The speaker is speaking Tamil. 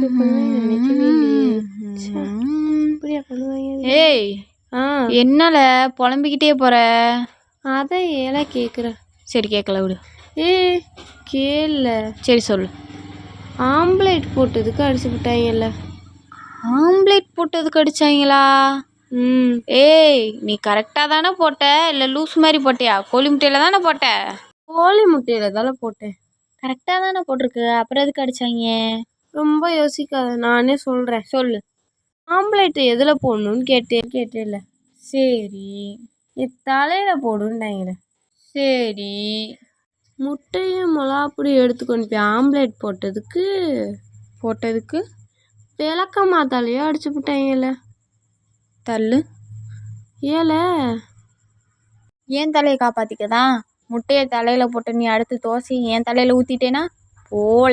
இப்படி பண்ணுவேன் நினைக்கவே இல்லையே. இப்படியா பண்ணுவாங்க? ஏய் என்னால புலம்பிக்கிட்டே போற? அதான் ஏழை கேட்குறேன். சரி கேட்கல விடு. கேள. சரி சொல்லு. ஆம்லேட் போட்டதுக்கு அடிச்சு விட்டாங்கல்ல. ஆம்லேட் போட்டதுக்கு அடிச்சாங்களா? ஏய் நீ கரெக்டாக தானே போட்ட, இல்லை லூஸ் மாதிரி போட்டியா? கோழி முட்டையில் தானே போட்ட? கோழி முட்டையில் தானே போட்டேன். கரெக்டாக தானே போட்டிருக்கு, அப்புறம் எதுக்கு அடித்தாங்க? ரொம்ப யோசிக்காத, நானே சொல்கிறேன். சொல்லு. ஆம்லேட்டு எதில் போடணும்னு கேட்டேல்ல. சரி. என் தலையில் போடுன்ட்டாங்களே. சரி. முட்டையும் மிளகாப்பொடி எடுத்துக்கொண்டு போய் ஆம்லேட் போட்டதுக்கு விளக்கமா தலையோ அடிச்சு விட்டாங்கல்ல. தள்ளு. ஏல ஏன் தலையை காப்பாற்றிக்கதான்? முட்டையை தலையில் போட்ட நீ அடுத்து தோசை என் தலையில் ஊற்றிட்டேனா போல.